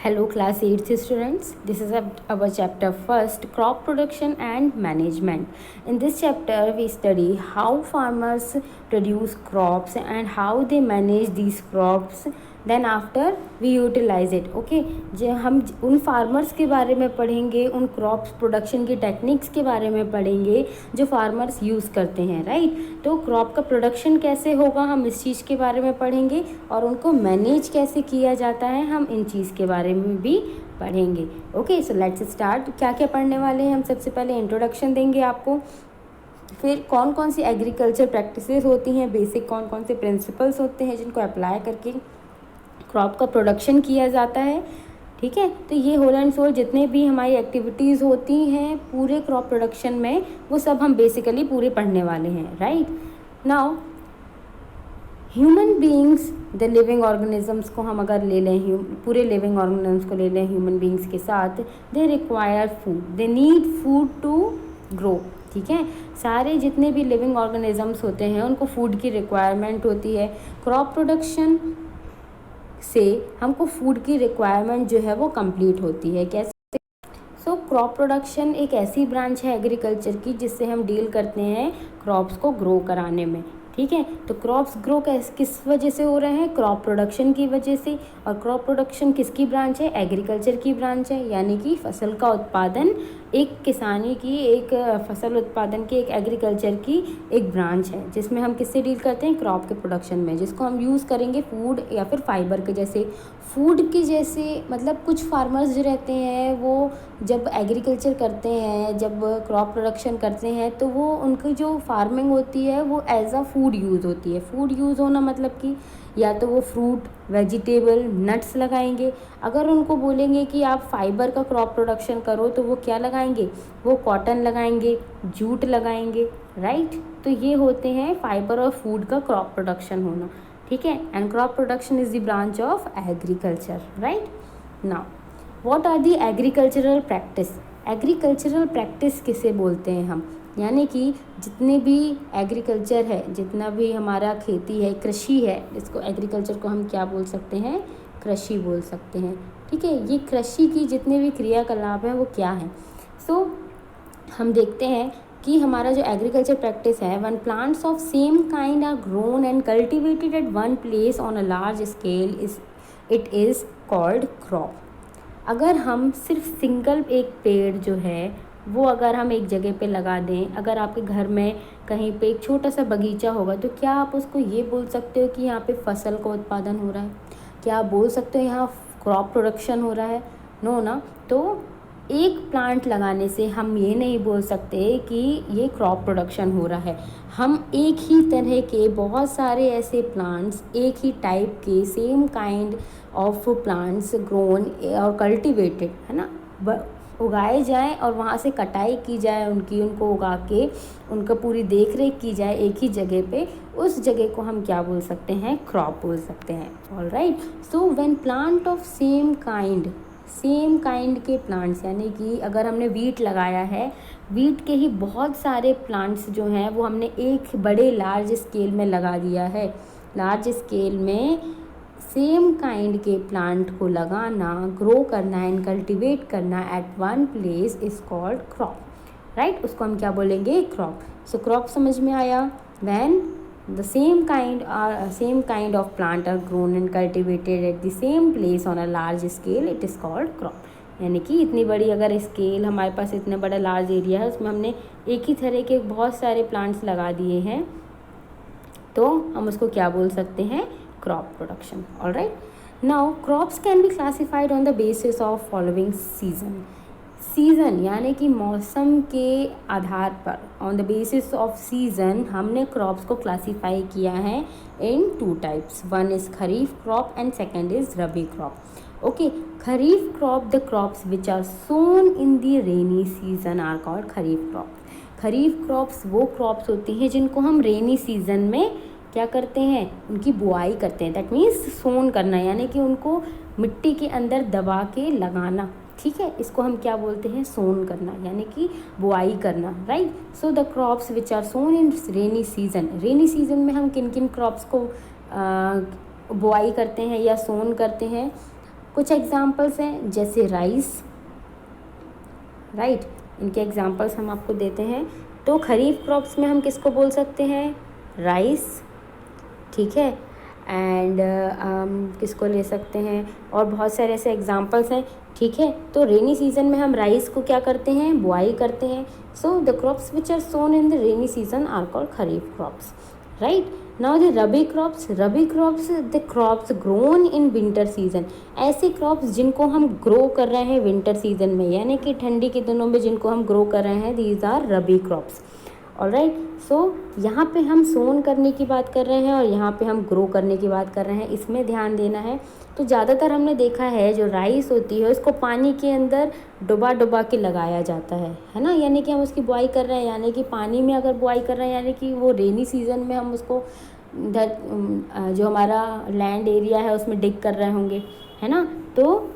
Hello class 8th students, this is our chapter first, crop production and management. In this chapter we study how farmers produce crops and how they manage these crops, then after we utilize it. Okay, जो हम उन farmers के बारे में पढ़ेंगे, उन crops production की techniques के बारे में पढ़ेंगे जो फार्मर्स यूज़ करते हैं, राइट। तो क्रॉप का प्रोडक्शन कैसे होगा हम इस चीज़ के बारे में पढ़ेंगे और उनको मैनेज कैसे किया जाता है हम इन चीज़ के बारे में भी पढ़ेंगे। Okay, so let's start. क्या क्या पढ़ने वाले हैं हम? सबसे पहले इंट्रोडक्शन देंगे आपको, फिर कौन कौन सी एग्रीकल्चर प्रैक्टिसेस होती हैं, बेसिक कौन कौन से प्रिंसिपल्स होते हैं जिनको अप्लाई करके क्रॉप का प्रोडक्शन किया जाता है। ठीक है, तो ये होल एंड सोल जितने भी हमारी एक्टिविटीज़ होती हैं पूरे क्रॉप प्रोडक्शन में, वो सब हम बेसिकली पूरे पढ़ने वाले हैं, right. Now human beings, the living organisms को हम अगर ले लें, पूरे लिविंग ऑर्गेनिजम्स को ले लें ह्यूमन बींग्स के साथ, they require food, they need food to grow. ठीक है, सारे जितने भी लिविंग ऑर्गेनिजम्स होते हैं उनको फूड की रिक्वायरमेंट होती है। क्रॉप प्रोडक्शन से हमको फूड की रिक्वायरमेंट जो है वो कंप्लीट होती है। कैसे? सो क्रॉप प्रोडक्शन एक ऐसी ब्रांच है एग्रीकल्चर की जिससे हम डील करते हैं क्रॉप्स को ग्रो कराने में। ठीक है, तो क्रॉप्स ग्रो किस वजह से हो रहे हैं? क्रॉप प्रोडक्शन की वजह से। और क्रॉप प्रोडक्शन किसकी ब्रांच है? एग्रीकल्चर की ब्रांच है, यानी कि फसल का उत्पादन एक किसानी की, एक फसल उत्पादन की, एक एग्रीकल्चर की एक ब्रांच है जिसमें हम किससे डील करते हैं? क्रॉप के प्रोडक्शन में, जिसको हम यूज़ करेंगे फूड या फिर फाइबर के जैसे। फूड के जैसे मतलब कुछ फार्मर्स जो रहते हैं वो जब एग्रीकल्चर करते हैं, जब क्रॉप प्रोडक्शन करते हैं, तो वो उनकी जो फार्मिंग होती है वो एज अ फूड यूज़ होती है। फूड यूज़ होना मतलब कि या तो वो फ्रूट, वेजिटेबल, नट्स लगाएंगे। अगर उनको बोलेंगे कि आप फाइबर का क्रॉप प्रोडक्शन करो तो वो क्या लगाएंगे? वो कॉटन लगाएंगे, जूट लगाएंगे, राइट। तो ये होते हैं फाइबर और फूड का क्रॉप प्रोडक्शन होना। ठीक है, and crop production is the branch of agriculture, right. Now what are the agricultural practice? Agricultural practice किसे बोलते हैं हम? यानी कि जितने भी एग्रीकल्चर है, जितना भी हमारा खेती है, कृषि है, इसको एग्रीकल्चर को हम क्या बोल सकते हैं? कृषि बोल सकते हैं। ठीक है, ये कृषि की जितने भी क्रियाकलाप हैं वो क्या हैं? सो हम देखते हैं कि हमारा जो एग्रीकल्चर प्रैक्टिस है, one plants of same kind are grown and cultivated at one place on a large scale it is called crop. अगर हम सिर्फ सिंगल एक पेड़ जो है वो अगर हम एक जगह पे लगा दें, अगर आपके घर में कहीं पे एक छोटा सा बगीचा होगा, तो क्या आप उसको ये बोल सकते हो कि यहाँ पे फसल का उत्पादन हो रहा है? क्या आप बोल सकते हो यहाँ क्रॉप प्रोडक्शन हो रहा है? नो ना। तो एक प्लांट लगाने से हम ये नहीं बोल सकते कि ये क्रॉप प्रोडक्शन हो रहा है। हम एक ही तरह के बहुत सारे ऐसे प्लांट्स, एक ही टाइप के same kind of plants grown और कल्टिवेटेड, है ना, उगाए जाएं और वहाँ से कटाई की जाए उनको उगा के उनका पूरी देख रेख की जाए एक ही जगह पे, उस जगह को हम क्या बोल सकते हैं? क्रॉप बोल सकते हैं। All right, so when plant of same kind के प्लांट्स, यानी कि अगर हमने वीट लगाया है, वीट के ही बहुत सारे प्लांट्स जो हैं वो हमने एक बड़े लार्ज स्केल में लगा दिया है। लार्ज स्केल में सेम काइंड के प्लांट को लगाना, ग्रो करना एंड कल्टिवेट करना at one place is called crop, right. उसको हम क्या बोलेंगे? क्रॉप। सो क्रॉप समझ में आया? When the same kind of plant are grown and cultivated at the same place on a large scale, it is called crop। यानी कि इतनी बड़ी अगर स्केल, हमारे पास इतना बड़ा लार्ज एरिया है, उसमें हमने एक ही तरह के बहुत सारे प्लांट्स लगा दिए हैं, तो हम उसको क्या बोल सकते हैं? Crop production. All right, now crops can be classified on the basis of following season, यानी कि मौसम के आधार पर, on the basis of season हमने क्रॉप्स को क्लासीफाई किया है in two types. One is kharif crop and second is rabi crop. Okay, kharif crop, the crops which are sown in the rainy season are called kharif crop. Kharif crops वो crops होती हैं जिनको हम रेनी season में क्या करते हैं? उनकी बुआई करते हैं। दैट मीन्स सोन करना, यानी कि उनको मिट्टी के अंदर दबा के लगाना। ठीक है, इसको हम क्या बोलते हैं? सोन करना, यानी कि बुआई करना, right. So the crops which are sown in rainy season, rainy season में हम किन किन क्रॉप्स को बुआई करते हैं या सोन करते हैं? कुछ एग्जाम्पल्स हैं जैसे राइस, राइट, इनके एग्जाम्पल्स हम आपको देते हैं। तो खरीफ क्रॉप्स में हम किसको बोल सकते हैं, राइस, ठीक है। एंड किसको ले सकते हैं, और बहुत सारे ऐसे एग्जाम्पल्स हैं, ठीक है। तो रेनी सीजन में हम राइस को क्या करते हैं, बुआई करते हैं। So the crops which are sown in the rainy season are called kharif crops, right. Now the rabi crops the crops grown in winter season, ऐसे क्रॉप्स जिनको हम ग्रो कर रहे हैं विंटर सीजन में, यानी कि ठंडी के दिनों में जिनको हम ग्रो कर रहे हैं, these are rabi crops, all right. So यहाँ पे हम सोन करने की बात कर रहे हैं और यहाँ पे हम ग्रो करने की बात कर रहे हैं, इसमें ध्यान देना है। तो ज़्यादातर हमने देखा है जो राइस होती है उसको पानी के अंदर डुबा डुबा के लगाया जाता है ना, यानी कि हम उसकी बुआई कर रहे हैं, यानी कि पानी में अगर बुआई कर रहे हैं, यानी कि वो रेनी सीजन में हम उसको जो हमारा लैंड एरिया है उसमें डिग कर रहे होंगे, है ना। तो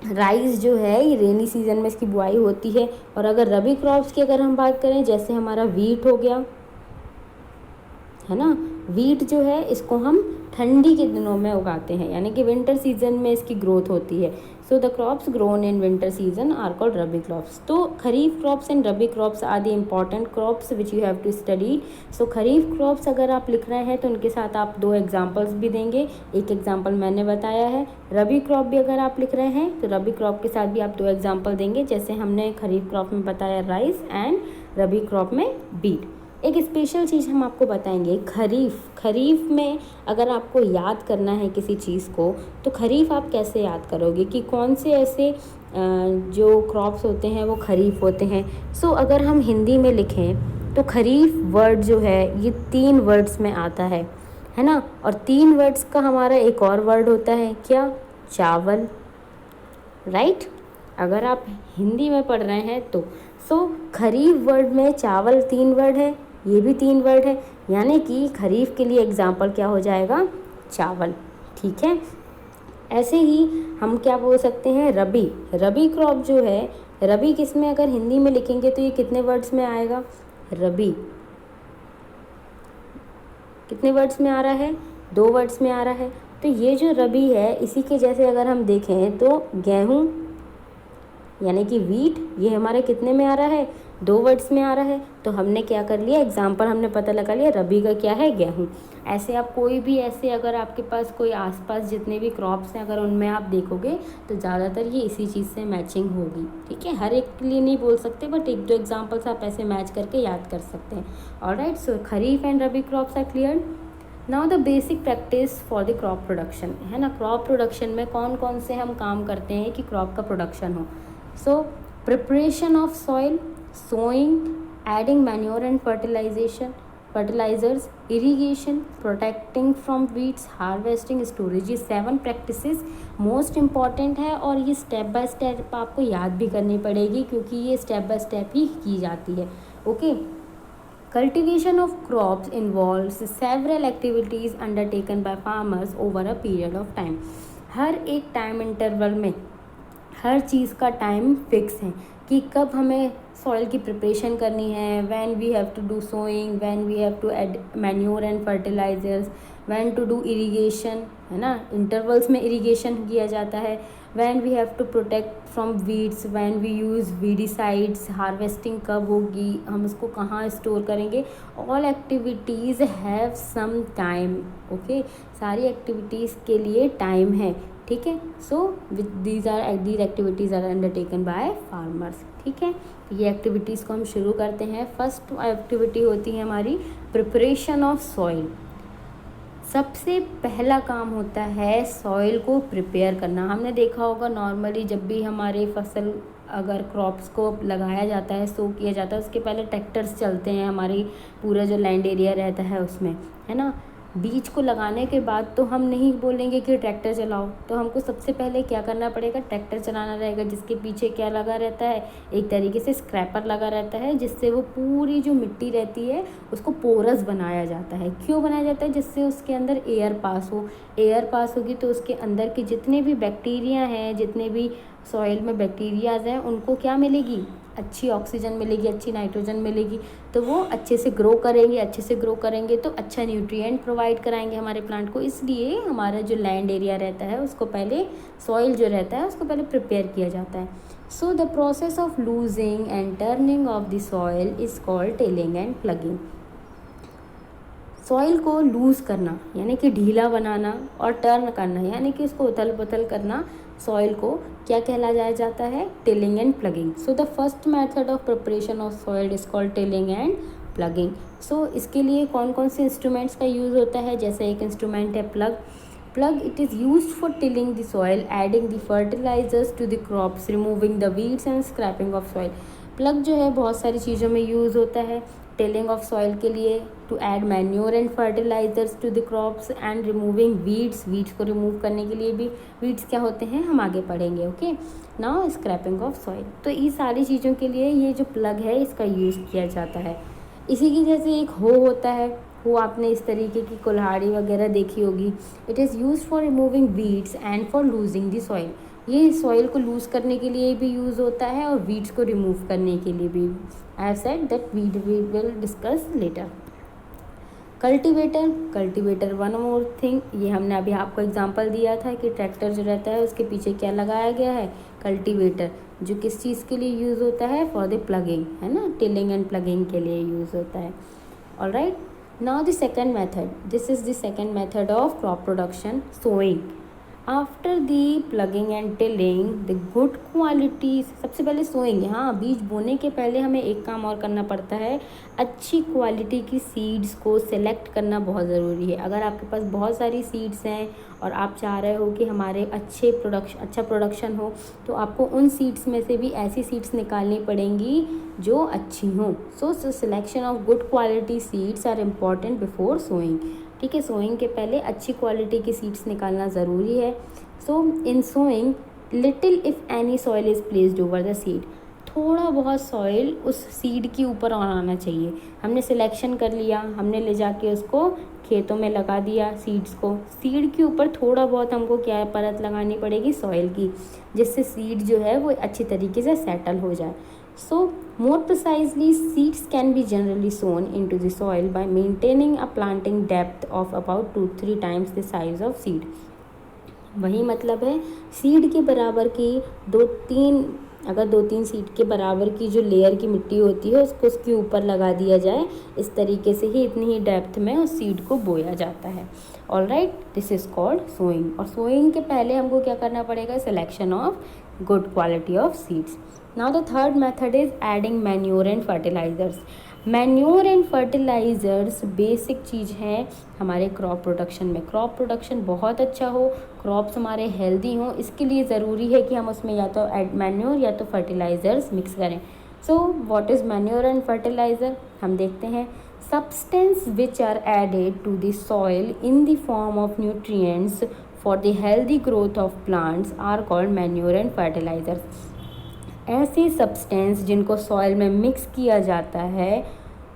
राइस जो है ये रेनी सीजन में इसकी बुआई होती है। और अगर रबी क्रॉप्स की अगर हम बात करें, जैसे हमारा वीट हो गया, है ना, वीट जो है इसको हम ठंडी के दिनों में उगाते हैं, यानी कि विंटर सीजन में इसकी ग्रोथ होती है। So the crops grown in winter season are called rabi crops. तो kharif crops and rabi crops are the important crops which you have to study. So kharif crops अगर आप लिख रहे हैं तो उनके साथ आप 2 एग्जाम्पल्स भी देंगे, एक एग्जाम्पल मैंने बताया है। रबी क्रॉप भी अगर आप लिख रहे हैं तो रबी क्रॉप के साथ भी आप 2 एग्जाम्पल देंगे, जैसे हमने खरीफ क्रॉप में बताया राइस एंड रबी क्रॉप में बीट। एक स्पेशल चीज़ हम आपको बताएंगे, खरीफ में अगर आपको याद करना है किसी चीज़ को, तो खरीफ आप कैसे याद करोगे कि कौन से ऐसे जो क्रॉप्स होते हैं वो खरीफ होते हैं। सो अगर हम हिंदी में लिखें तो खरीफ वर्ड जो है ये 3 वर्ड्स में आता है ना। और 3 वर्ड्स का हमारा एक और वर्ड होता है क्या, चावल, राइट। अगर आप हिंदी में पढ़ रहे हैं तो खरीफ वर्ड में चावल 3 वर्ड है, ये भी 3 वर्ड है, यानी कि खरीफ के लिए एग्जाम्पल क्या हो जाएगा, चावल, ठीक है। ऐसे ही हम क्या बोल सकते हैं, रबी क्रॉप जो है, रबी किसमें अगर हिंदी में लिखेंगे तो ये कितने वर्ड्स में आएगा, रबी कितने वर्ड्स में आ रहा है, 2 वर्ड्स में आ रहा है। तो ये जो रबी है इसी के जैसे अगर हम देखें तो गेहूँ यानी कि वीट, ये हमारे कितने में आ रहा है, 2 वर्ड्स में आ रहा है। तो हमने क्या कर लिया, एग्जाम्पल हमने पता लगा लिया, रबी का क्या है, गेहूँ। ऐसे आप कोई भी ऐसे अगर आपके पास कोई आसपास जितने भी क्रॉप्स हैं अगर उनमें आप देखोगे तो ज़्यादातर ये इसी चीज़ से मैचिंग होगी, ठीक है। हर एक के लिए नहीं बोल सकते, बट 1-2 एग्जाम्पल्स आप ऐसे मैच करके याद कर सकते हैं, alright. So kharif and rabi crops are clear. Now the basic practice for the crop production, है ना। क्रॉप प्रोडक्शन में कौन कौन से हम काम करते हैं कि क्रॉप का प्रोडक्शन हो। So preparation of soil, sowing, adding manure and fertilizers, irrigation, protecting from weeds, harvesting, storage, ये 7 practices most important है और ये step by step आपको याद भी करनी पड़ेगी क्योंकि ये step by step ही की जाती है, okay। Cultivation of crops involves several activities undertaken by farmers over a period of time। हर एक टाइम इंटरवल में हर चीज़ का टाइम फिक्स है कि कब हमें सॉइल की प्रिपरेशन करनी है, when we have to do sowing, when we have to add manure and fertilizers, when to do irrigation, है ना, इंटरवल्स में इरिगेशन किया जाता है, when we have to protect from weeds, when we use weedicides, harvesting कब होगी, हम उसको कहाँ स्टोर करेंगे। All activities have some time, okay. सारी एक्टिविटीज़ के लिए टाइम है, ठीक है। So these activities are undertaken by farmers, ठीक है। ये एक्टिविटीज़ को हम शुरू करते हैं। फर्स्ट एक्टिविटी होती है हमारी प्रिपरेशन ऑफ सॉइल। सबसे पहला काम होता है सॉइल को प्रिपेयर करना। हमने देखा होगा नॉर्मली जब भी हमारे फसल अगर क्रॉप्स को लगाया जाता है, सो किया जाता है, उसके पहले ट्रैक्टर्स चलते हैं हमारी पूरा जो लैंड एरिया रहता है उसमें, है ना। बीज को लगाने के बाद तो हम नहीं बोलेंगे कि ट्रैक्टर चलाओ, तो हमको सबसे पहले क्या करना पड़ेगा, ट्रैक्टर चलाना रहेगा, जिसके पीछे क्या लगा रहता है, एक तरीके से स्क्रैपर लगा रहता है, जिससे वो पूरी जो मिट्टी रहती है उसको पोरस बनाया जाता है। क्यों बनाया जाता है, जिससे उसके अंदर एयर पास हो। एयर पास होगी तो उसके अंदर के जितने भी बैक्टीरिया हैं, जितने भी सॉइल में बैक्टीरियाज हैं, उनको क्या मिलेगी, अच्छी ऑक्सीजन मिलेगी, अच्छी नाइट्रोजन मिलेगी, तो वो अच्छे से ग्रो करेंगे। अच्छे से ग्रो करेंगे तो अच्छा न्यूट्रिएंट प्रोवाइड कराएंगे हमारे प्लांट को। इसलिए हमारा जो लैंड एरिया रहता है उसको पहले, सॉइल जो रहता है उसको पहले प्रिपेयर किया जाता है। So the process of losing and turning of the soil is called tilling and plugging. Soil को लूज़ करना यानी कि ढीला बनाना, और टर्न करना यानी कि उसको उथल पुथल करना, सॉइल को क्या कहलाया जाता है? Tilling and ploughing. So the first method of preparation of soil is called tilling and ploughing. So इसके लिए कौन कौन से इंस्ट्रूमेंट्स का यूज़ होता है? जैसे एक इंस्ट्रूमेंट है plug. Plug, it is used for tilling the soil, adding the fertilizers to the crops, removing the weeds and scraping of soil. Plug जो है बहुत सारी चीज़ों में यूज़ होता है। टिलिंग ऑफ सॉइल के लिए, to add manure and fertilizers to the crops, and removing weeds, weeds को रिमूव करने के लिए भी। वीड्स क्या होते हैं हम आगे पढ़ेंगे। Okay, now scraping of soil. तो ये सारी चीज़ों के लिए ये जो प्लग है इसका यूज़ किया जाता है। इसी की जैसे एक हो होता है, वो आपने इस तरीके की कुल्हाड़ी वगैरह देखी होगी। It is use for removing weeds and for losing the soil. ये सॉइल को लूज़ करने के लिए भी यूज़ होता है और वीड्स को रिमूव करने के लिए भी। I have said that we will discuss later. Cultivator, cultivator one more thing, ये हमने अभी आपको एग्जांपल दिया था कि ट्रैक्टर जो रहता है उसके पीछे क्या लगाया गया है? कल्टीवेटर, जो किस चीज़ के लिए यूज़ होता है? फॉर द प्लगिंग, है ना, टिलिंग एंड प्लगिंग के लिए यूज़ होता है। Alright, now the second method, this is the second method of crop production, sowing. After the plugging and tilling, the good quality, सबसे पहले सोइंग। हाँ, बीज बोने के पहले हमें एक काम और करना पड़ता है, अच्छी क्वालिटी की सीड्स को सिलेक्ट करना बहुत ज़रूरी है। अगर आपके पास बहुत सारी सीड्स हैं और आप चाह रहे हो कि हमारे अच्छा प्रोडक्शन हो, तो आपको उन सीड्स में से भी ऐसी सीड्स निकालनी पड़ेंगी जो अच्छी हों। So selection of good quality seeds are important before sowing. ठीक है, सोइंग के पहले अच्छी क्वालिटी की सीड्स निकालना ज़रूरी है। So in sowing little if any soil is placed over the seed, थोड़ा बहुत सॉइल उस सीड के ऊपर आना चाहिए। हमने सिलेक्शन कर लिया, हमने ले जाके उसको खेतों में लगा दिया सीड्स को, सीड के ऊपर थोड़ा बहुत हमको क्या है परत लगानी पड़ेगी सॉइल की, जिससे सीड जो है वो अच्छी तरीके से सेटल हो जाए। So more precisely, seeds can be generally sown into the soil by maintaining a planting depth of about 2-3 times the size of seed. वही मतलब है सीड के बराबर की अगर 2-3 सीड के बराबर की जो लेयर की मिट्टी होती है उसको उसके ऊपर लगा दिया जाए, इस तरीके से ही इतनी ही डेप्थ में उस सीड को बोया जाता है। All right, this is called sowing. और सोइंग के पहले हमको क्या करना पड़ेगा? Selection of good quality of seeds. Now the third method is adding manure and fertilizers. Manure and fertilisers basic चीज़ है हमारे क्रॉप प्रोडक्शन में। क्रॉप प्रोडक्शन बहुत अच्छा हो, क्रॉप्स हमारे हेल्दी हों, इसके लिए ज़रूरी है कि हम उसमें या तो मैन्योर या तो फर्टिलाइज़र्स मिक्स करें। So what is manure and fertilizer? हम देखते हैं। Substance which are added to the soil in the form of nutrients for the healthy growth of plants are called manure and fertilizers. ऐसे substance जिनको soil में mix किया जाता है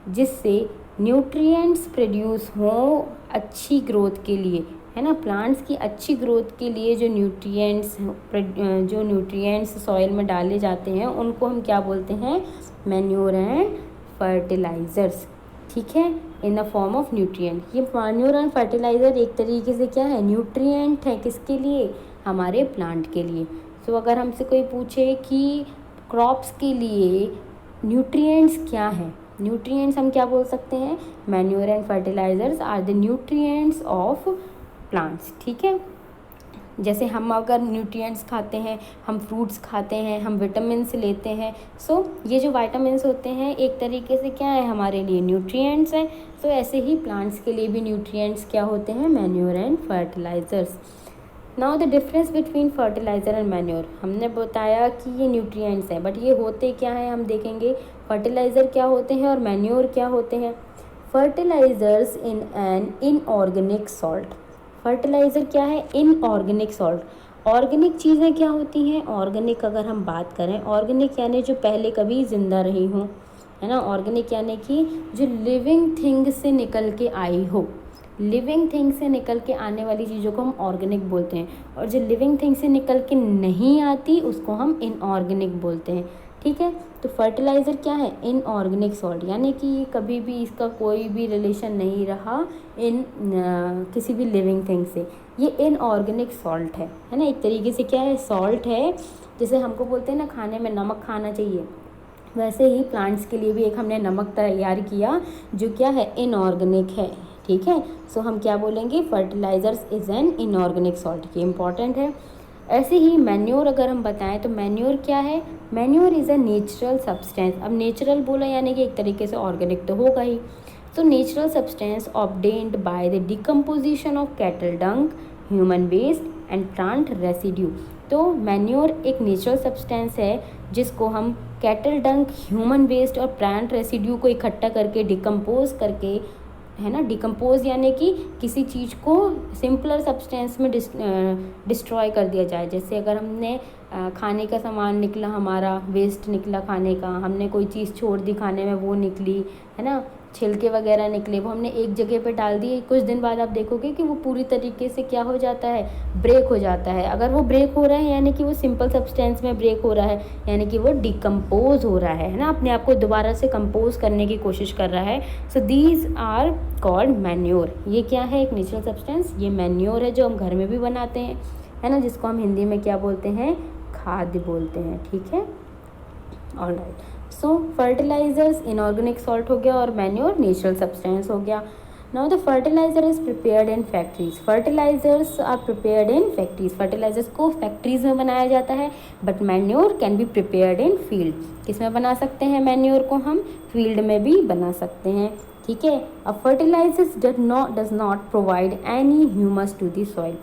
जिससे न्यूट्रिएंट्स प्रोड्यूस हों अच्छी ग्रोथ के लिए, है ना, प्लांट्स की अच्छी ग्रोथ के लिए जो न्यूट्रिएंट्स सॉइल में डाले जाते हैं उनको हम क्या बोलते हैं? Manure and fertilizers. ठीक है, in the form of nutrient. ये मैन्योर एंड फर्टिलाइज़र एक तरीके से क्या है? न्यूट्रिएंट है। किसके लिए? हमारे प्लांट के लिए। तो अगर हमसे कोई पूछे कि क्रॉप्स के लिए न्यूट्रिएंट्स क्या हैं, न्यूट्रिएंट्स हम क्या बोल सकते हैं? Manure and fertilizers are the nutrients of plants. ठीक है, जैसे हम अगर न्यूट्रिएंट्स खाते हैं, हम फ्रूट्स खाते हैं, हम विटामिन्स लेते हैं, सो ये जो विटामिन्स होते हैं एक तरीके से क्या है? हमारे लिए न्यूट्रिएंट्स हैं। सो ऐसे ही प्लांट्स के लिए भी न्यूट्रिएंट्स क्या होते हैं? Manure and fertilizers. Now the difference between fertilizer and manure. हमने बताया कि ये न्यूट्रिएंट्स हैं, बट ये होते क्या हैं हम देखेंगे। फर्टिलाइज़र क्या होते हैं और मैन्योर क्या होते हैं? Fertilizers in an inorganic salt. Fertilizer क्या है? Inorganic salt. ऑर्गेनिक चीज़ें क्या होती हैं? ऑर्गेनिक अगर हम बात करें, ऑर्गेनिक यानी जो पहले कभी ज़िंदा रही हों, है ना। ऑर्गेनिक यानी कि जो लिविंग थिंग से निकल के आई हो। लिविंग थिंग से निकल के आने वाली चीज़ों को हम ऑर्गेनिक बोलते हैं, और जो लिविंग थिंग से निकल के नहीं आती उसको हम इनऑर्गेनिक बोलते हैं। ठीक है। तो फर्टिलाइज़र क्या है, इनऑर्गेनिक सॉल्ट, यानी कि ये कभी भी इसका कोई भी रिलेशन नहीं रहा इन किसी भी लिविंग थिंग से, ये इनऑर्गेनिक सॉल्ट है ना। एक तरीके से क्या है, सॉल्ट है। जैसे हमको बोलते हैं ना खाने में नमक खाना चाहिए, वैसे ही प्लांट्स के लिए भी एक हमने नमक तैयार किया जो क्या है, इनऑर्गेनिक है। ठीक है। सो हम क्या बोलेंगे, fertilizers is an inorganic salt, ये इंपॉर्टेंट है। ऐसे ही मैन्योर अगर हम बताएं तो मैन्योर क्या है, manure is a natural substance. अब नेचुरल बोला यानी कि एक तरीके से ऑर्गेनिक तो होगा ही। So natural substance obtained by the decomposition of cattle dung, human waste and plant residue. तो मैन्योर एक नेचुरल सब्सटेंस है जिसको हम कैटल डंग, ह्यूमन वेस्ट और प्लांट रेसिड्यू को इकट्ठा करके डिकम्पोज करके, है ना, डिकम्पोज यानी कि किसी चीज़ को सिंपलर सब्सटेंस में डिस्ट्रॉय कर दिया जाए। जैसे अगर हमने खाने का सामान निकला, हमारा वेस्ट निकला खाने का, हमने कोई चीज़ छोड़ दी खाने में, वो निकली, है ना, छिलके वगैरह निकले, वो हमने एक जगह पे डाल दिए, कुछ दिन बाद आप देखोगे कि वो पूरी तरीके से क्या हो जाता है, ब्रेक हो जाता है। अगर वो ब्रेक हो रहा है यानी कि वो सिंपल सब्सटेंस में ब्रेक हो रहा है, यानी कि वो डिकम्पोज हो रहा है ना, अपने आप को दोबारा से कंपोज करने की कोशिश कर रहा है। So these are called manure. ये क्या है, एक नेचुरल सब्सटेंस, ये मैन्योर है जो हम घर में भी बनाते हैं, है ना, जिसको हम हिंदी में क्या बोलते हैं, खाद्य बोलते हैं। ठीक है, alright. So fertilizers inorganic salt हो गया और मैन्योर नेचुरल सब्सटेंस हो गया। Now the fertilizer is prepared in factories. Fertilizers are prepared in factories. Fertilizers को फैक्ट्रीज में बनाया जाता है, but manure can be prepared in field. किस में बना सकते हैं मैन्योर को, हम फील्ड में भी बना सकते हैं। ठीक है। अब fertilizers does not provide any humus to the soil.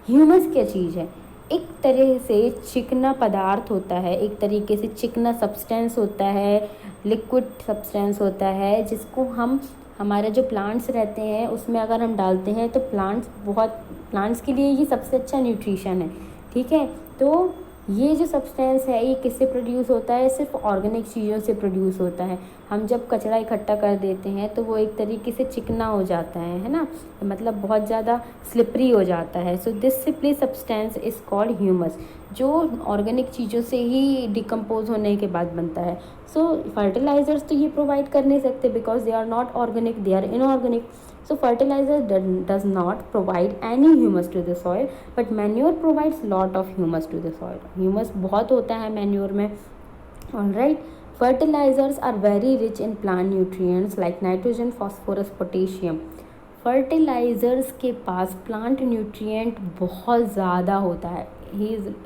Humus क्या चीज़ है, एक तरह से चिकना पदार्थ होता है, एक तरीके से चिकना सब्सटेंस होता है, लिक्विड सब्सटेंस होता है, जिसको हम हमारे जो प्लांट्स रहते हैं उसमें अगर हम डालते हैं तो प्लांट्स के लिए ये सबसे अच्छा न्यूट्रिशन है। ठीक है। तो ये जो सब्सटेंस है ये किससे प्रोड्यूस होता है, सिर्फ ऑर्गेनिक चीज़ों से प्रोड्यूस होता है। हम जब कचरा इकट्ठा कर देते हैं तो वो एक तरीके से चिकना हो जाता है ना, मतलब बहुत ज़्यादा स्लिपरी हो जाता है। So this slippery substance is called humus, जो ऑर्गेनिक चीज़ों से ही डिकम्पोज होने के बाद बनता है। सो फर्टिलाइजर्स तो ये प्रोवाइड कर नहीं सकते because they are not organic, they are inorganic. So fertilizer does not provide any humus to the soil, but manure provides lot of humus to the soil. Humus बहुत होता है manure में। Alright. Fertilizers are very rich in plant nutrients like nitrogen, phosphorus, potassium. Fertilizers के पास plant nutrient बहुत ज़्यादा होता है।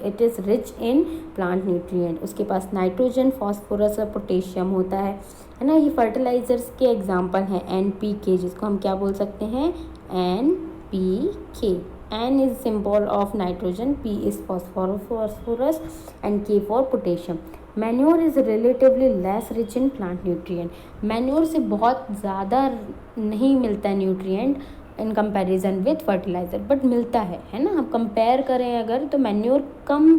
It is rich in plant nutrient. उसके पास नाइट्रोजन, फॉस्फोरस और पोटेशियम होता है ना। ये फर्टिलाइज़र्स के एग्जांपल हैं NPK, जिसको हम क्या बोल सकते हैं, NPK। N is symbol of nitrogen, P is phosphorus and K for potassium. Manure is relatively less rich in plant nutrient. Manure से बहुत ज़्यादा नहीं मिलता है nutrient in comparison with fertiliser, but मिलता है ना। हम कंपेयर करें अगर तो मैन्योर कम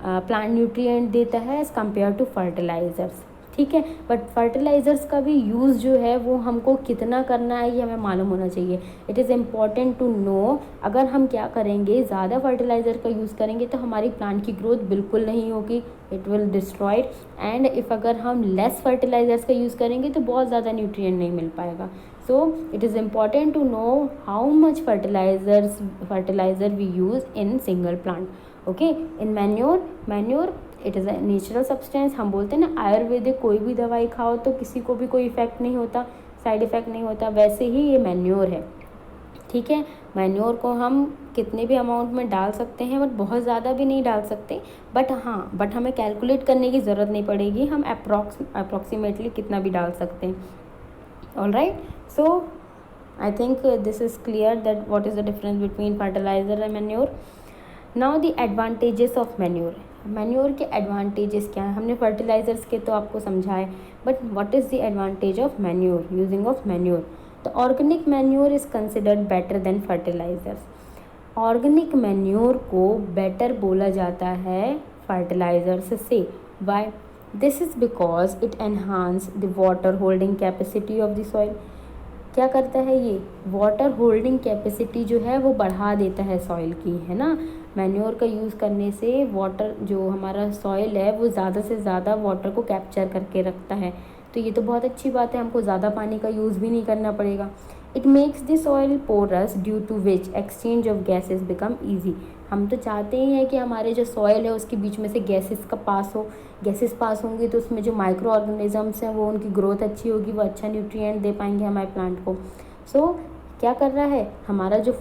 प्लांट न्यूट्रिएंट देता है एज़ कम्पेयर टू फर्टिलाइज़र्स। ठीक है। बट फर्टिलाइज़र्स का भी यूज़ जो है वो हमको कितना करना है ये हमें मालूम होना चाहिए। It is important to know. अगर हम क्या करेंगे, ज़्यादा फर्टिलाइज़र का यूज़ करेंगे तो हमारी प्लांट की ग्रोथ बिल्कुल नहीं होगी, it will destroyed. And if अगर हम लेस फर्टिलाइज़र्स का यूज़ करेंगे तो बहुत ज़्यादा न्यूट्रिएंट नहीं मिल पाएगा। So it is important to know how much fertilizer we use in single plant. Okay. In manure it is a natural substance. हम बोलते हैं ना आयुर्वेदिक कोई भी दवाई खाओ तो किसी को भी कोई इफ़ेक्ट नहीं होता, साइड इफ़ेक्ट नहीं होता, वैसे ही ये मैन्योर है। ठीक है। मैन्योर को हम कितने भी अमाउंट में डाल सकते हैं, बट बहुत ज़्यादा भी नहीं डाल सकते। बट हमें कैलकुलेट करने की ज़रूरत नहीं पड़ेगी, हम अप्रॉक्सीमेटली कितना भी डाल सकते हैं। Alright. So I think this is clear that what is the difference between fertilizer and manure. Now the advantages of manure. Manure के एडवांटेजेस क्या हैं, हमने फर्टिलाइज़र्स के तो आपको समझाए, but what is the advantage of manure, using of manure. The organic manure is considered better than fertilizers. Organic manure को better बोला जाता है फर्टिलाइज़र्स से। Why? This is because it enhance the water holding capacity of the soil. क्या करता है ये, water holding capacity जो है वो बढ़ा देता है सॉइल की, है ना। मैन्योर का यूज़ करने से वाटर जो हमारा सॉइल है वो ज़्यादा से ज़्यादा वाटर को कैप्चर करके रखता है। तो ये तो बहुत अच्छी बात है, हमको ज़्यादा पानी का यूज़ भी नहीं करना पड़ेगा। It makes the soil porous due to which exchange of gases become easy. हम तो चाहते ही हैं कि हमारे जो सॉइल है उसके बीच में से गैसेस का पास हो, गैसेस पास होंगी तो उसमें जो माइक्रो ऑर्गेनिजम्स हैं वो उनकी ग्रोथ अच्छी होगी, वो अच्छा न्यूट्रिएंट दे पाएंगे हमारे प्लांट को। सो क्या कर रहा है हमारा जो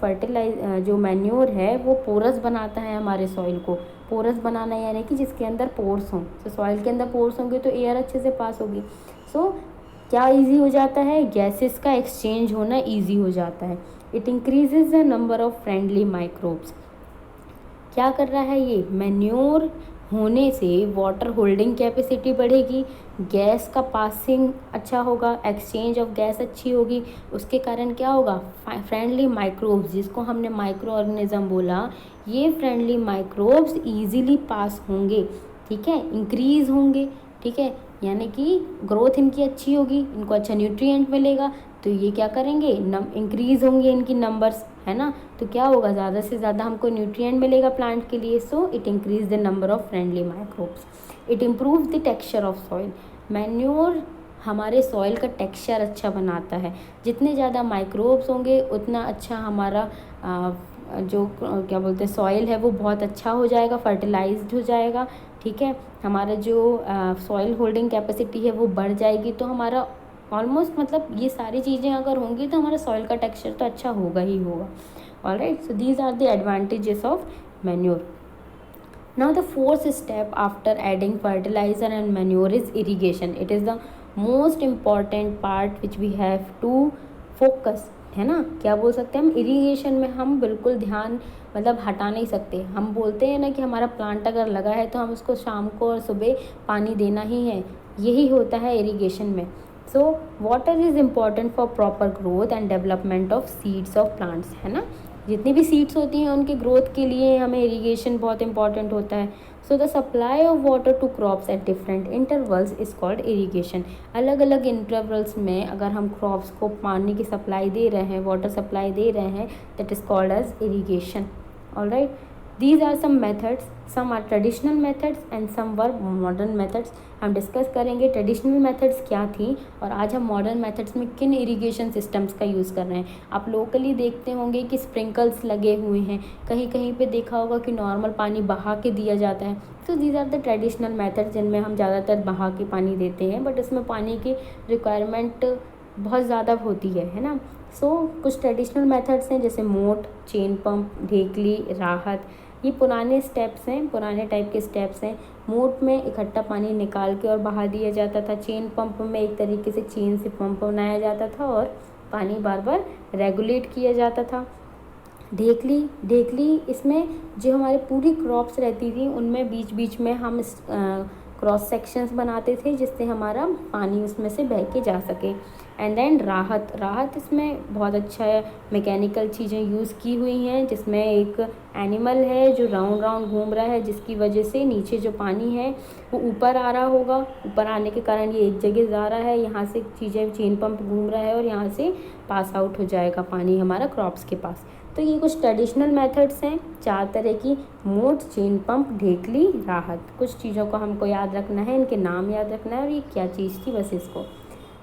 जो मैन्योर है वो पोरस बनाता है हमारे सॉइल को। पोरस बनाना यानी कि जिसके अंदर पोर्स हों, तो सॉइल के अंदर पोर्स होंगे तो एयर अच्छे से पास होगी। सो क्या इजी हो जाता है, गैसेस का एक्सचेंज होना इजी हो जाता है। It increases the number of friendly microbes. क्या कर रहा है ये, मैन्योर होने से वाटर होल्डिंग कैपेसिटी बढ़ेगी, गैस का पासिंग अच्छा होगा, एक्सचेंज ऑफ गैस अच्छी होगी। उसके कारण क्या होगा, फ्रेंडली माइक्रोब्स, जिसको हमने माइक्रो ऑर्गेनिज्म बोला, ये फ्रेंडली माइक्रोब्स इजीली पास होंगे, ठीक है, इंक्रीज होंगे, ठीक है, यानी कि ग्रोथ इनकी अच्छी होगी, इनको अच्छा न्यूट्रिएंट मिलेगा, तो ये क्या करेंगे, इंक्रीज होंगे इनकी नंबर्स, है ना। तो क्या होगा, ज़्यादा से ज़्यादा हमको न्यूट्रिएंट मिलेगा प्लांट के लिए। So it increase the number of friendly microbes. It improve the texture of soil. Manure हमारे सॉइल का टेक्सचर अच्छा बनाता है। जितने ज़्यादा माइक्रोब्स होंगे उतना अच्छा हमारा जो क्या बोलते हैं सॉइल है वो बहुत अच्छा हो जाएगा, फर्टिलाइज्ड हो जाएगा, ठीक है। हमारा जो सॉइल होल्डिंग कैपेसिटी है वो बढ़ जाएगी, तो हमारा ऑलमोस्ट मतलब ये सारी चीज़ें अगर होंगी तो हमारा सॉइल का टेक्सचर तो अच्छा होगा ही होगा। Alright, so these are the advantages of manure. Now the fourth step after adding fertilizer and manure is irrigation. It is the most important part which we have to focus, है ना। क्या बोल सकते हैं हम, इरीगेशन में हम बिल्कुल ध्यान मतलब हटा नहीं सकते। हम बोलते हैं ना कि हमारा प्लांट अगर लगा है तो हम उसको शाम को और सुबह पानी देना ही है, यही होता है इरीगेशन में। So water is important for proper growth and development of seeds of plants, है ना। जितनी भी सीड्स होती हैं उनके ग्रोथ के लिए हमें इरीगेशन बहुत इंपॉर्टेंट होता है। So the supply of water to crops at different intervals is called irrigation. अलग अलग इंटरवल्स में अगर हम क्रॉप्स को पानी की सप्लाई दे रहे हैं, वाटर सप्लाई दे रहे हैं, that is called as irrigation. Alright, these are some methods, some are traditional methods and some were modern methods। हम डिस्कस करेंगे ट्रेडिशनल मेथड्स क्या थी और आज हम मॉडर्न मेथड्स में किन इरिगेशन सिस्टम्स का यूज़ कर रहे हैं। आप लोकली देखते होंगे कि स्प्रिंकल्स लगे हुए हैं, कहीं कहीं पे देखा होगा कि नॉर्मल पानी बहा के दिया जाता है। तो these are the traditional methods जिनमें हम ज़्यादातर बहा के पानी देते हैं, बट इसमें पानी की रिक्वायरमेंट बहुत ज़्यादा होती है ना। सो कुछ ट्रेडिशनल मेथड्स हैं जैसे मोट, चेन पंप, ढेकली, राहत, ये पुराने स्टेप्स हैं, पुराने टाइप के स्टेप्स हैं। मोट में इकट्ठा पानी निकाल के और बहा दिया जाता था, चेन पंप में एक तरीके से चेन से पंप बनाया जाता था और पानी बार बार रेगुलेट किया जाता था। ढेकली इसमें जो हमारे पूरी क्रॉप्स रहती थी उनमें बीच बीच में हम क्रॉस सेक्शंस बनाते थे जिससे हमारा पानी उसमें से बह के जा सके। एंड देन राहत इसमें बहुत अच्छा मैकेनिकल चीज़ें यूज़ की हुई हैं, जिसमें एक एनिमल है जो राउंड राउंड घूम रहा है, जिसकी वजह से नीचे जो पानी है वो ऊपर आ रहा होगा, ऊपर आने के कारण ये एक जगह जा रहा है, यहाँ से चीज़ें चेन पंप घूम रहा है और यहाँ से पास आउट हो जाएगा पानी हमारा क्रॉप्स के पास। तो ये कुछ ट्रेडिशनल मेथड्स हैं, 4 तरह की, मोट, चेन पंप, ढेकली, राहत। कुछ चीज़ों को हमको याद रखना है, इनके नाम याद रखना है और ये क्या चीज़ थी बस इसको।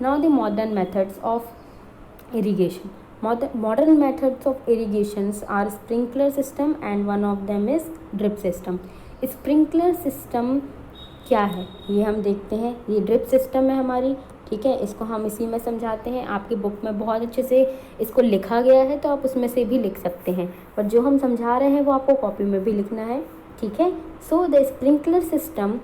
Now the modern methods of irrigation. Modern methods of irrigations are sprinkler system and one of them is drip system। Sprinkler system क्या है ये हम देखते हैं। ये ड्रिप सिस्टम है हमारी, ठीक है, इसको हम इसी में समझाते हैं। आपकी बुक में बहुत अच्छे से इसको लिखा गया है तो आप उसमें से भी लिख सकते हैं, पर जो हम समझा रहे हैं वो आपको कॉपी में भी लिखना है, ठीक है। So the sprinkler system,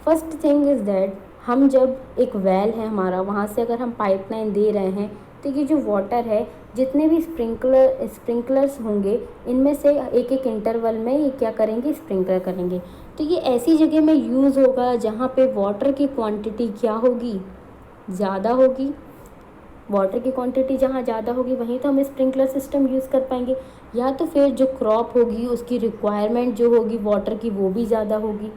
first thing is that हम जब एक वेल है हमारा, वहाँ से अगर हम पाइपलाइन दे रहे हैं तो ये जो वाटर है, जितने भी स्प्रिंकलर्स होंगे इनमें से एक एक इंटरवल में ये क्या करेंगे, स्प्रिंकलर करेंगे। तो ये ऐसी जगह में यूज़ होगा जहाँ पे वाटर की क्वांटिटी क्या होगी, ज़्यादा होगी। वाटर की क्वांटिटी जहाँ ज़्यादा होगी वहीं तो हम स्प्रिंकलर सिस्टम यूज़ कर पाएंगे। या तो फिर जो क्रॉप होगी उसकी रिक्वायरमेंट जो होगी वाटर की वो भी ज़्यादा होगी,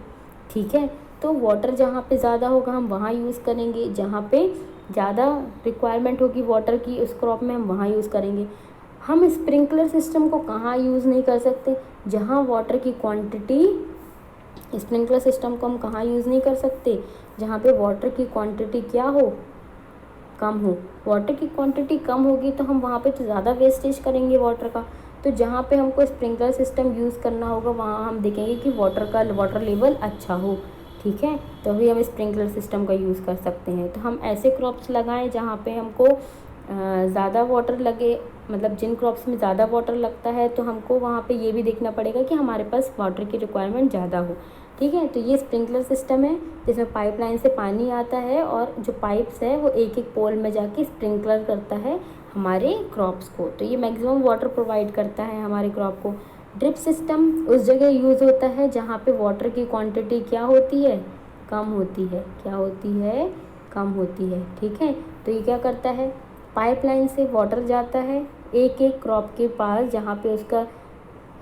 ठीक है। तो वाटर जहाँ पे ज़्यादा होगा हम वहाँ यूज़ करेंगे, जहाँ पे ज़्यादा रिक्वायरमेंट होगी वाटर की उस क्रॉप में हम वहाँ यूज़ करेंगे। हम स्प्रिंकलर सिस्टम को कहाँ यूज़ नहीं कर सकते, जहाँ वाटर की क्वांटिटी, स्प्रिंकलर सिस्टम को हम कहाँ यूज़ नहीं कर सकते, जहाँ पे वाटर की क्वांटिटी क्या हो, कम हो। वाटर की क्वांटिटी कम होगी तो हम वहाँ पे तो ज़्यादा वेस्टेज करेंगे वाटर का। तो जहाँ पे हमको स्प्रिंकलर सिस्टम यूज़ करना होगा वहाँ हम देखेंगे कि वाटर लेवल अच्छा हो, ठीक है, तो अभी हम स्प्रिंकलर सिस्टम का यूज़ कर सकते हैं। तो हम ऐसे क्रॉप्स लगाएं जहाँ पे हमको ज़्यादा वाटर लगे, मतलब जिन क्रॉप्स में ज़्यादा वाटर लगता है तो हमको वहाँ पे ये भी देखना पड़ेगा कि हमारे पास वाटर की रिक्वायरमेंट ज़्यादा हो, ठीक है। तो ये स्प्रिंकलर सिस्टम है जिसमें पाइपलाइन से पानी आता है और जो पाइप्स है वो एक एक पोल में जाके स्प्रिंकलर करता है हमारे क्रॉप्स को, तो ये मैक्सिमम वाटर प्रोवाइड करता है हमारे क्रॉप को। ड्रिप सिस्टम उस जगह यूज़ होता है जहाँ पे वाटर की क्वांटिटी क्या होती है, कम होती है, क्या होती है, कम होती है, ठीक है। तो ये क्या करता है, पाइपलाइन से वाटर जाता है एक एक क्रॉप के पास, जहाँ पे उसका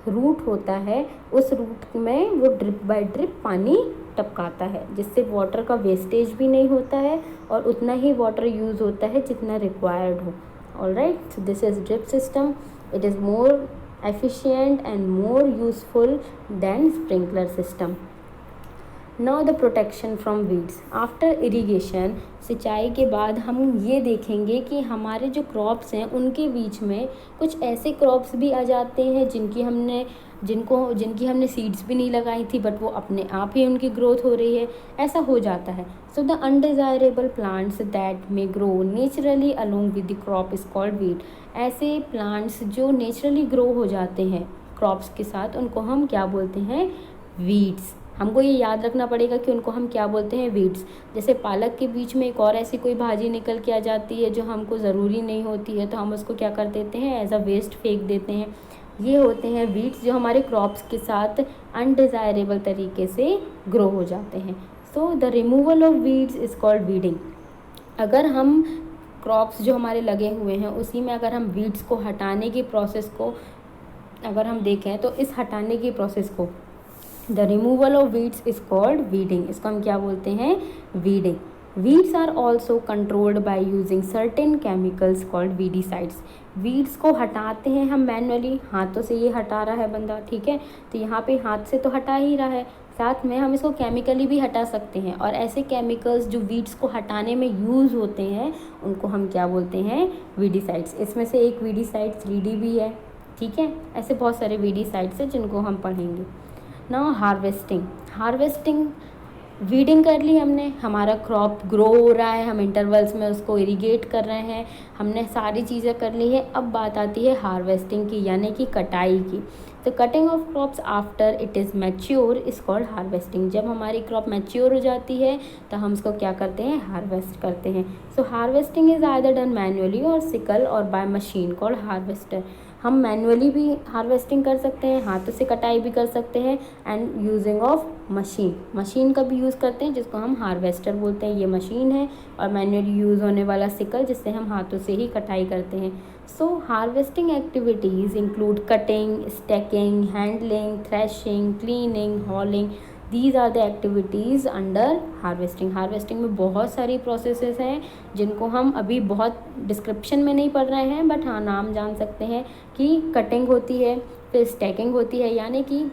रूट होता है, उस रूट में वो ड्रिप बाय ड्रिप पानी टपकाता है, जिससे वाटर का वेस्टेज भी नहीं होता है और उतना ही वाटर यूज़ होता है जितना रिक्वायर्ड हो। Alright, so this is drip system, it is more efficient and more useful than sprinkler system. Now the protection from weeds after irrigation, सिंचाई के बाद हम ये देखेंगे कि हमारे जो क्रॉप्स हैं उनके बीच में कुछ ऐसे क्रॉप्स भी आ जाते हैं जिनकी हमने सीड्स भी नहीं लगाई थी, बट वो अपने आप ही उनकी ग्रोथ हो रही है, ऐसा हो जाता है। So the undesirable plants that may grow naturally along with the crop is called weed. ऐसे प्लांट्स जो नेचुरली ग्रो हो जाते हैं क्रॉप्स के साथ, उनको हम क्या बोलते हैं, वीड्स। हमको ये याद रखना पड़ेगा कि उनको हम क्या बोलते हैं, वीड्स। जैसे पालक के बीच में एक और ऐसी कोई भाजी निकल के आ जाती है जो हमको ज़रूरी नहीं होती है, तो हम उसको क्या कर देते हैं, एज अ वेस्ट फेंक देते हैं। ये होते हैं वीड्स जो हमारे क्रॉप्स के साथ अनडिज़ायरेबल तरीके से ग्रो हो जाते हैं। So the removal of weeds is called weeding. अगर हम क्रॉप्स जो हमारे लगे हुए हैं उसी में अगर हम वीड्स को हटाने की प्रोसेस को अगर हम देखें, तो इस हटाने की प्रोसेस को the removal of weeds is called weeding. इसको हम क्या बोलते हैं, weeding. Weeds are also controlled by using certain chemicals called weedicides. Weeds को हटाते हैं हम मैनुअली, हाथों से ये हटा रहा है बंदा, ठीक है, तो यहाँ पे हाथ से तो हटा ही रहा है, साथ में हम इसको केमिकली भी हटा सकते हैं। और ऐसे केमिकल्स जो वीड्स को हटाने में यूज़ होते हैं उनको हम क्या बोलते हैं, वीडीसाइड्स। इसमें से एक वीडीसाइड 3D भी है, ठीक है, ऐसे बहुत सारे वीडीसाइड्स हैं जिनको हम पढ़ेंगे। नाउ हार्वेस्टिंग, वीडिंग कर ली हमने, हमारा क्रॉप ग्रो हो रहा है, हम इंटरवल्स में उसको इरिगेट कर रहे हैं, हमने सारी चीज़ें कर ली है। अब बात आती है हार्वेस्टिंग की, यानी कि कटाई की। तो cutting of crops after it is mature is called harvesting. जब हमारी क्रॉप मैच्योर हो जाती है तो हम उसको क्या करते हैं, हार्वेस्ट करते हैं। So harvesting is either done manually or sickle or by machine called harvester. हम मैनुअली भी हार्वेस्टिंग कर सकते हैं, हाथों से कटाई भी कर सकते हैं, एंड यूजिंग ऑफ मशीन का भी यूज़ करते हैं जिसको हम हार्वेस्टर बोलते हैं, ये मशीन है। और मैनुअली यूज़ होने वाला सिकल जिससे हम हाथों से ही कटाई करते हैं। So harvesting activities include cutting, stacking, handling, threshing, cleaning, hauling. These are the activities under harvesting. Harvesting में बहुत सारी प्रोसेसेस हैं जिनको हम अभी बहुत डिस्क्रिप्शन में नहीं पढ़ रहे हैं, बट हाँ नाम जान सकते हैं कि कटिंग होती है, फिर स्टैकिंग होती है, यानी कि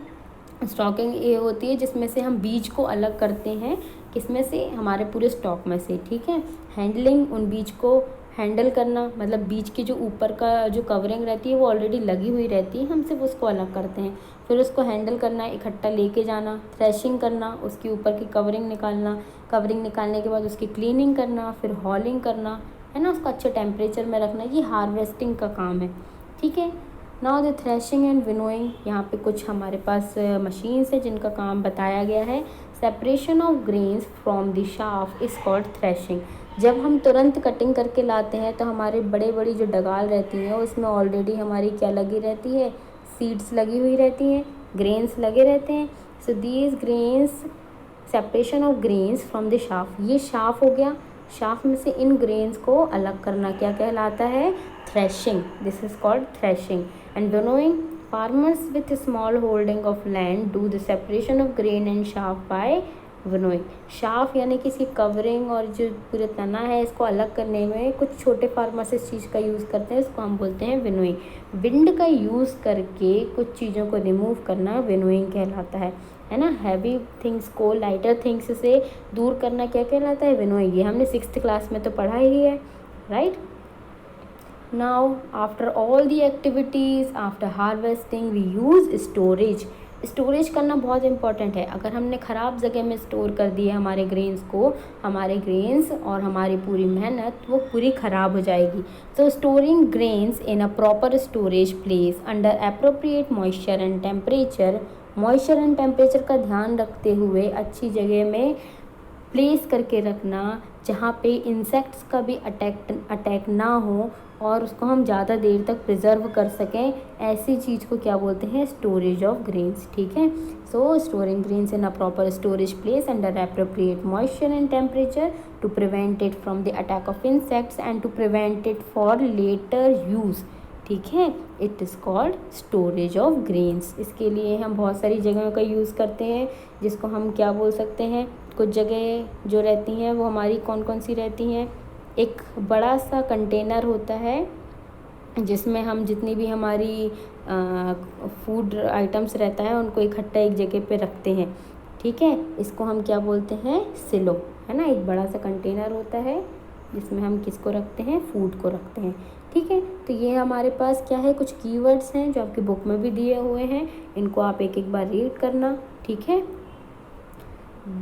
स्टॉकिंग ये होती है जिसमें से हम बीज को अलग करते हैं, किसमें से, हमारे पूरे स्टॉक में से, ठीक है। हैंडलिंग, उन बीज को हैंडल करना, मतलब बीज की जो ऊपर का जो कवरिंग रहती है वो ऑलरेडी लगी हुई रहती है, हम सिर्फ उसको अलग करते हैं, फिर उसको हैंडल करना, इकट्ठा लेके जाना। थ्रेशिंग करना, उसकी ऊपर की कवरिंग निकालना, कवरिंग निकालने के बाद उसकी क्लीनिंग करना, फिर हॉलिंग करना, है ना, उसको अच्छे टेम्परेचर में रखना, ये हार्वेस्टिंग का काम है, ठीक है। Now the threshing and winnowing, यहाँ पे कुछ हमारे पास मशीन्स है जिनका काम बताया गया है। Separation of grains from the shaft is called threshing. जब हम तुरंत कटिंग करके लाते हैं तो हमारे बड़े बड़ी जो डगाल रहती हैं उसमें ऑलरेडी हमारी क्या लगी रहती है, सीड्स लगी हुई रहती हैं, ग्रेन्स लगे रहते हैं। So these grains, separation of grains from the shaft, ये शाफ हो गया, शाफ्ट में से इन ग्रेन्स को अलग करना क्या कहलाता है, threshing. This is called threshing. And winnowing, farmers with small holding of land do the separation of grain and shaft by winnowing. Chaff यानी कि इसकी कवरिंग और जो पूरे तना है इसको अलग करने में कुछ छोटे फार्मर्स इस चीज़ का यूज़ करते हैं, इसको हम बोलते हैं विनोइंग। विंड का यूज़ करके कुछ चीज़ों को रिमूव करना विनोइंग कहलाता है ना। हैवी थिंग्स को लाइटर थिंग्स से दूर करना क्या कहलाता है? विनोइंग। ये हमने 6th क्लास में तो पढ़ा ही है, right. Now after all the activities after harvesting we use storage. Storage करना बहुत इंपॉर्टेंट है। अगर हमने ख़राब जगह में स्टोर कर दिए हमारे ग्रेन्स को, हमारे ग्रेन्स और हमारी पूरी मेहनत वो पूरी ख़राब हो जाएगी। So storing grains in a proper storage place under appropriate moisture and temperature. Moisture and temperature का ध्यान रखते हुए अच्छी जगह में प्लेस करके रखना जहाँ पे इंसेक्ट्स का भी अटैक ना हो और उसको हम ज़्यादा देर तक प्रिजर्व कर सकें, ऐसी चीज़ को क्या बोलते हैं? Storage of grains. ठीक है। So storing grains in a proper storage place under appropriate moisture and temperature to prevent it from the attack of insects and to prevent it for later use. ठीक है, it is called storage of grains. इसके लिए हम बहुत सारी जगहों का use करते हैं, जिसको हम क्या बोल सकते हैं? कुछ जगह जो रहती हैं वो हमारी कौन कौन सी रहती हैं? एक बड़ा सा कंटेनर होता है जिसमें हम जितनी भी हमारी फूड आइटम्स रहता है उनको इकट्ठा एक जगह पे रखते हैं। ठीक है, इसको हम क्या बोलते हैं? सिलो, है ना। एक बड़ा सा कंटेनर होता है जिसमें हम किसको रखते हैं? फूड को रखते हैं। ठीक है, तो ये हमारे पास क्या है? कुछ कीवर्ड्स हैं जो आपकी बुक में भी दिए हुए हैं, इनको आप एक एक बार रीड करना। ठीक है,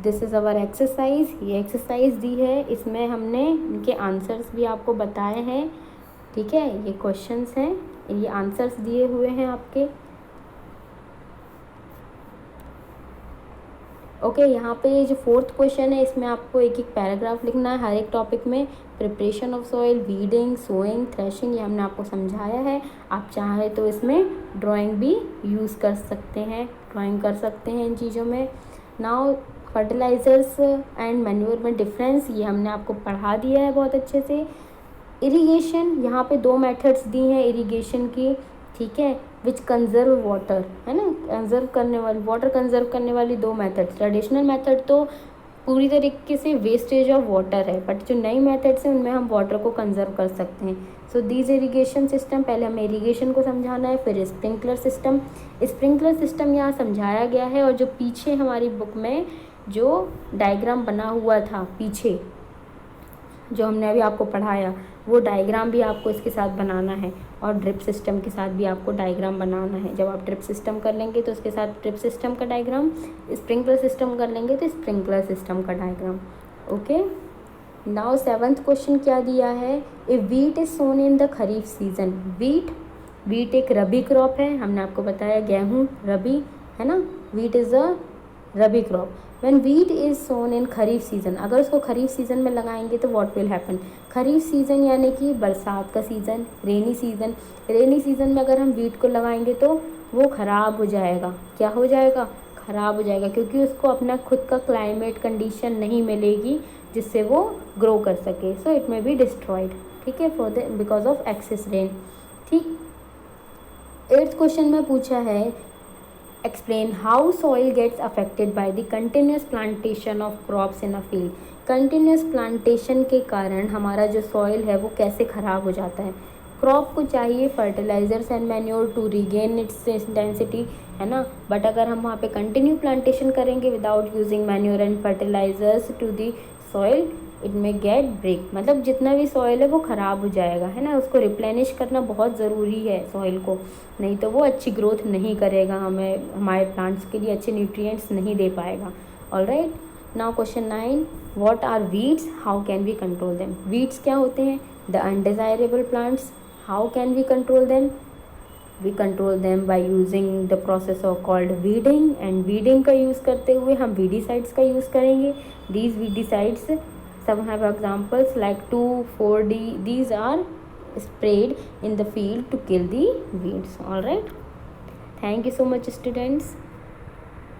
दिस इज़ अवर एक्सरसाइज। ये एक्सरसाइज दी है, इसमें हमने इनके आंसर्स भी आपको बताए हैं। ठीक है, ये क्वेश्चंस हैं, ये आंसर्स दिए हुए हैं आपके। ओके, यहाँ पे जो 4th क्वेश्चन है इसमें आपको एक एक पैराग्राफ लिखना है हर एक टॉपिक में। Preparation of soil, weeding, sowing, threshing, ये हमने आपको समझाया है। आप चाहें तो इसमें ड्राइंग भी यूज़ कर सकते हैं, ड्राइंग कर सकते हैं इन चीज़ों में। नाउ फर्टिलाइज़र्स एंड मैन्योर में डिफरेंस, ये हमने आपको पढ़ा दिया है बहुत अच्छे से। इरिगेशन, यहाँ पे 2 मेथड्स दी हैं इरिगेशन की। ठीक है, विच कंजर्व वाटर, है ना, कंजर्व करने वाली, वाटर कंजर्व करने वाली 2 मेथड। ट्रेडिशनल मेथड तो पूरी तरीके से वेस्टेज ऑफ वाटर है, बट जो नई मेथड्स हैं उनमें हम वाटर को कंजर्व कर सकते हैं। सो दीज इरिगेशन सिस्टम, पहले हमें इरिगेशन को समझाना है, फिर स्प्रिंकलर सिस्टम। स्प्रिंकलर सिस्टम यहाँ समझाया गया है, और जो पीछे हमारी बुक में जो डायग्राम बना हुआ था पीछे, जो हमने अभी आपको पढ़ाया, वो डायग्राम भी आपको इसके साथ बनाना है, और ड्रिप सिस्टम के साथ भी आपको डायग्राम बनाना है। जब आप ड्रिप सिस्टम कर लेंगे तो उसके साथ ड्रिप सिस्टम का डायग्राम, स्प्रिंकलर सिस्टम कर लेंगे तो स्प्रिंकलर सिस्टम का diagram. Okay, now 7th question क्या दिया है? If wheat is sown in the kharif season. Wheat एक रबी क्रॉप है, हमने आपको बताया गेहूँ रबी, है ना। Wheat is a rabi crop. When wheat is sown in kharif season, अगर उसको खरीफ सीज़न में लगाएंगे तो what will happen? Kharif season यानी कि बरसात का season, rainy season. Rainy season में अगर हम वीट को लगाएंगे तो वो ख़राब हो जाएगा। क्या हो जाएगा? ख़राब हो जाएगा, क्योंकि उसको अपना खुद का क्लाइमेट कंडीशन नहीं मिलेगी जिससे वो ग्रो कर सके। So it may be destroyed. ठीक है, for the because of excess rain. ठीक, 8th क्वेश्चन में पूछा है, explain how soil gets affected by the continuous plantation of crops in a field। continuous plantation के कारण हमारा जो soil है वो कैसे ख़राब हो जाता है। क्रॉप को चाहिए fertilizers and manure to regain its density, है ना, बट अगर हम वहाँ पे कंटिन्यू प्लांटेशन करेंगे without using manure and fertilizers to the soil, it may get break, मतलब जितना भी सॉइल है वो ख़राब हो जाएगा, है ना। उसको रिप्लेनिश करना बहुत ज़रूरी है सॉइल को, नहीं तो वो अच्छी ग्रोथ नहीं करेगा, हमें हमारे प्लांट्स के लिए अच्छे न्यूट्रिएंट्स नहीं दे पाएगा। Alright, now question 9, what are weeds, how can we control them. Weeds क्या होते हैं? The undesirable plants. How can we control them? We control them by using the process of called weeding, and weeding का use करते हुए हम weedicides का use करेंगे। These weedicides some have examples like 2,4-D. These are sprayed in the field to kill the weeds. All right, thank you so much students.